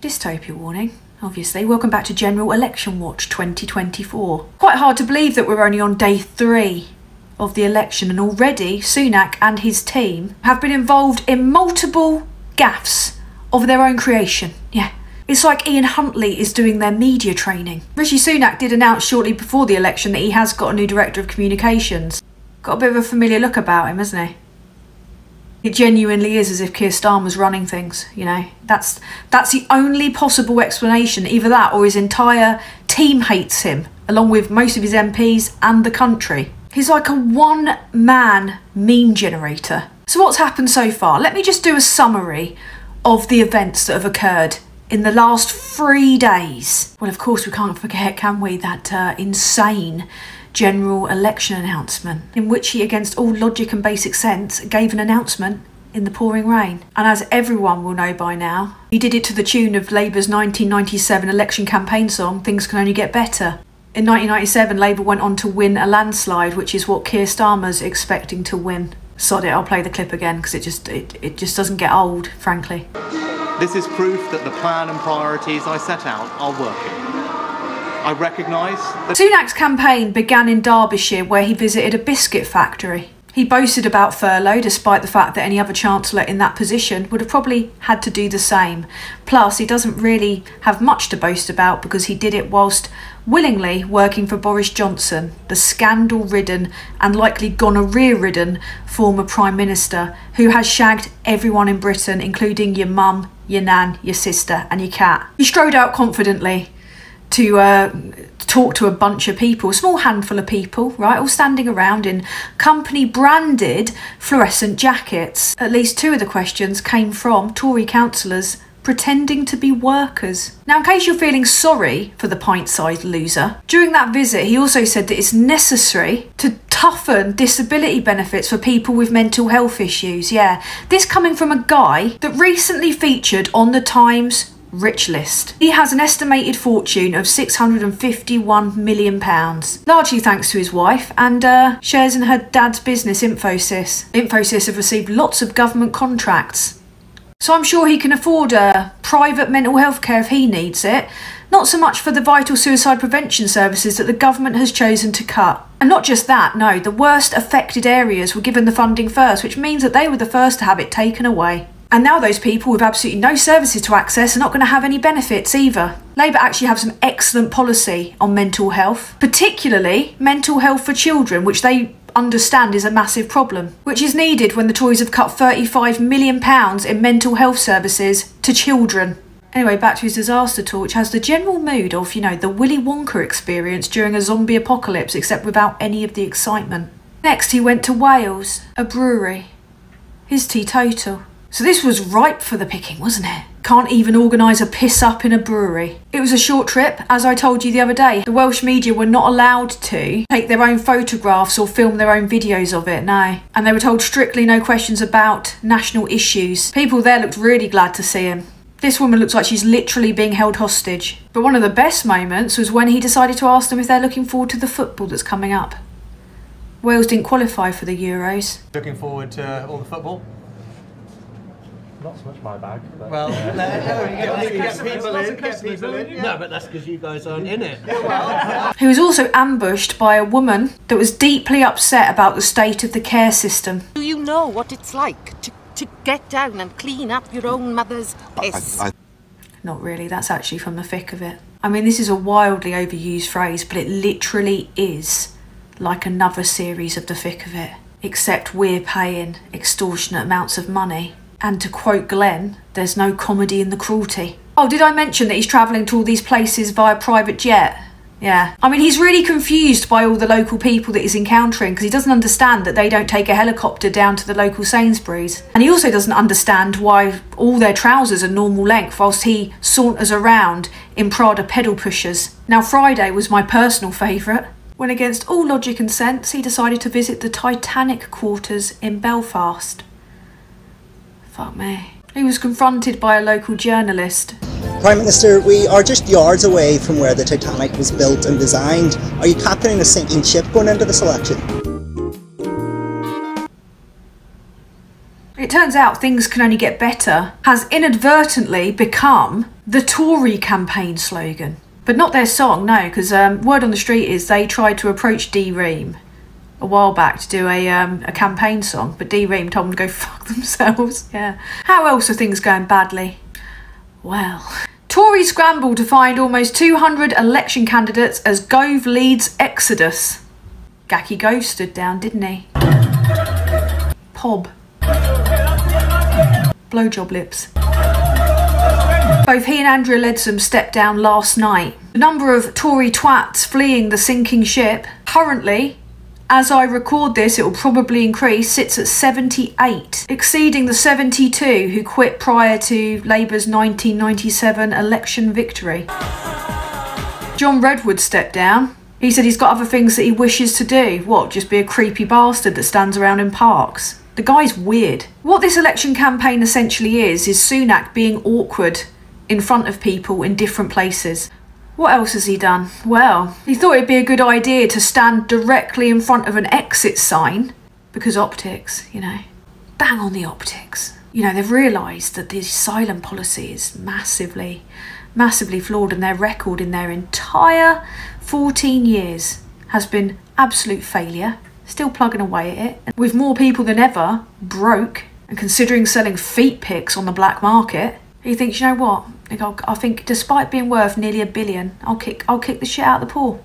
Dystopia warning, obviously. Welcome back to General Election Watch 2024. Quite hard to believe that we're only on day 3 of the election and already Sunak and his team have been involved in multiple gaffes of their own creation. Yeah. It's like Ian Huntley is doing their media training. Rishi Sunak did announce shortly before the election that he has got a new director of communications. Got a bit of a familiar look about him, hasn't he? It genuinely is as if Keir Starmer's running things, you know. That's the only possible explanation. Either that or his entire team hates him, along with most of his MPs and the country. He's like a one-man meme generator. So what's happened so far? Let me just do a summary of the events that have occurred in the last 3 days. Well, of course, we can't forget, can we, that insane general election announcement in which he, against all logic and basic sense, gave an announcement in the pouring rain. And as everyone will know by now, he did it to the tune of Labour's 1997 election campaign song, Things Can Only Get Better. In 1997, Labour went on to win a landslide, which is what Keir Starmer's expecting to win. Sod it, I'll play the clip again because it just doesn't get old, frankly. This is proof that the plan and priorities I set out are working. I recognise that Sunak's campaign began in Derbyshire, where he visited a biscuit factory. He boasted about furlough, despite the fact that any other chancellor in that position would have probably had to do the same. Plus, he doesn't really have much to boast about because he did it whilst willingly working for Boris Johnson, the scandal-ridden and likely gonorrhea-ridden former Prime Minister, who has shagged everyone in Britain, including your mum, your nan, your sister and your cat. He strode out confidently to talk to a bunch of people, a small handful of people, right, all standing around in company-branded fluorescent jackets. At least 2 of the questions came from Tory councillors pretending to be workers. Now, in case you're feeling sorry for the pint-sized loser, during that visit he also said that it's necessary to toughen disability benefits for people with mental health issues. Yeah, this coming from a guy that recently featured on the Times rich list. He has an estimated fortune of £651 million, largely thanks to his wife and shares in her dad's business Infosys. Infosys have received lots of government contracts, so I'm sure he can afford private mental health care if he needs it. Not so much for the vital suicide prevention services that the government has chosen to cut. And not just that, no, the worst affected areas were given the funding first, which means that they were the first to have it taken away. And now those people with absolutely no services to access are not going to have any benefits either. Labour actually have some excellent policy on mental health, particularly mental health for children, which they understand is a massive problem, which is needed when the Tories have cut £35 million in mental health services to children. Anyway, back to his disaster tour, which has the general mood of, you know, the Willy Wonka experience during a zombie apocalypse, except without any of the excitement. Next, he went to Wales, a brewery. His teetotal. So this was ripe for the picking, wasn't it? Can't even organise a piss-up in a brewery. It was a short trip, as I told you the other day. The Welsh media were not allowed to take their own photographs or film their own videos of it, no. And they were told strictly no questions about national issues. People there looked really glad to see him. This woman looks like she's literally being held hostage. But one of the best moments was when he decided to ask them if they're looking forward to the football that's coming up. Wales didn't qualify for the Euros. looking forward to all the football. Not so much my bag. But Well, get people in. no, but that's because you guys aren't in it. He was also ambushed by a woman that was deeply upset about the state of the care system. Do you know what it's like to get down and clean up your own mother's piss? Not really, that's actually from the thick of it. I mean, this is a wildly overused phrase, but it literally is like another series of the thick of it. Except we're paying extortionate amounts of money. And to quote Glenn, there's no comedy in the cruelty. Oh, did I mention that he's travelling to all these places via private jet? Yeah. I mean, he's really confused by all the local people that he's encountering because he doesn't understand that they don't take a helicopter down to the local Sainsbury's. And he also doesn't understand why all their trousers are normal length whilst he saunters around in Prada pedal pushers. Now, Friday was my personal favourite, when against all logic and sense, he decided to visit the Titanic quarters in Belfast. Fuck me. He was confronted by a local journalist. Prime Minister, we are just yards away from where the Titanic was built and designed. Are you captaining a sinking ship going into this election? It turns out Things Can Only Get Better has inadvertently become The Tory campaign slogan. But not their song, no, because word on the street is they tried to approach D-Ream a while back to do a campaign song, but D-Ream told them to go fuck themselves. Yeah. How else are things going badly? Well, Tories scramble to find almost 200 election candidates as Gove leads Exodus. Gacky Gove stood down, didn't he? Pob. Blowjob lips. Both he and Andrea Leadsom stepped down last night. The number of Tory twats fleeing the sinking ship, currently, as I record this, it will probably increase, sits at 78, exceeding the 72 who quit prior to Labour's 1997 election victory. John Redwood stepped down. He said he's got other things that he wishes to do. What, just be a creepy bastard that stands around in parks? The guy's weird. What this election campaign essentially is Sunak being awkward in front of people in different places. What else has he done? Well, he thought it'd be a good idea to stand directly in front of an exit sign, because optics, you know, bang on the optics. You know, they've realised that the asylum policy is massively flawed, and their record in their entire 14 years has been absolute failure, still plugging away at it, with more people than ever broke and considering selling feet pics on the black market. He thinks, you know what? I think despite being worth nearly $1 billion, I'll kick the shit out of the poor.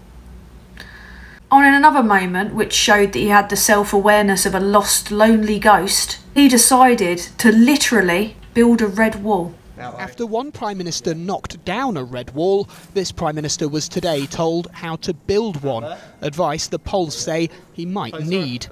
On in another moment, which showed that he had the self-awareness of a lost, lonely ghost, he decided to literally build a red wall. After one Prime Minister knocked down a red wall, this Prime Minister was today told how to build one, advice the polls say he might need.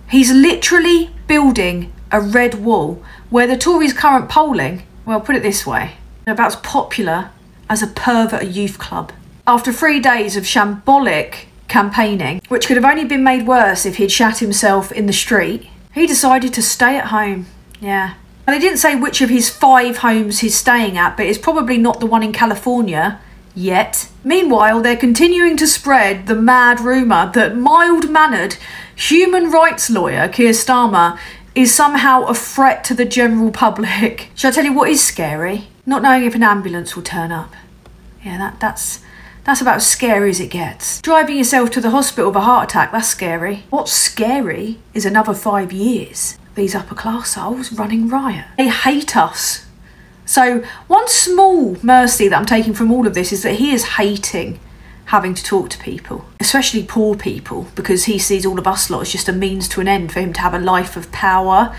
He's literally building a red wall where the Tories' current polling, well, put it this way, they're about as popular as a pervert youth club. After 3 days of shambolic campaigning, which could have only been made worse if he'd shat himself in the street, he decided to stay at home. Yeah. And they didn't say which of his 5 homes he's staying at, but it's probably not the one in California yet. Meanwhile, they're continuing to spread the mad rumour that mild-mannered human rights lawyer Keir Starmer is somehow a threat to the general public. Shall I tell you what is scary? Not knowing if an ambulance will turn up. Yeah, that's about as scary as it gets. Driving yourself to the hospital with a heart attack, that's scary. What's scary is another 5 years. These upper class souls running riot. They hate us. So one small mercy that I'm taking from all of this is that he is hating having to talk to people, especially poor people, because he sees all of us lot as just a means to an end for him to have a life of power,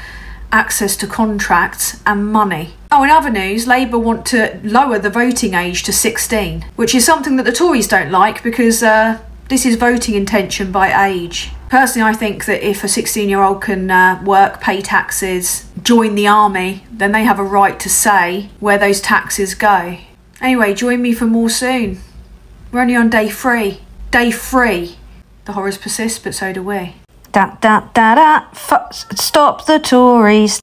access to contracts and money. Oh, in other news, Labour want to lower the voting age to 16, which is something that the Tories don't like because this is voting intention by age. Personally, I think that if a 16-year-old can work, pay taxes, join the army, then they have a right to say where those taxes go. Anyway, join me for more soon. We're only on day 3. Day 3. The horrors persist, but so do we. Stop the Tories.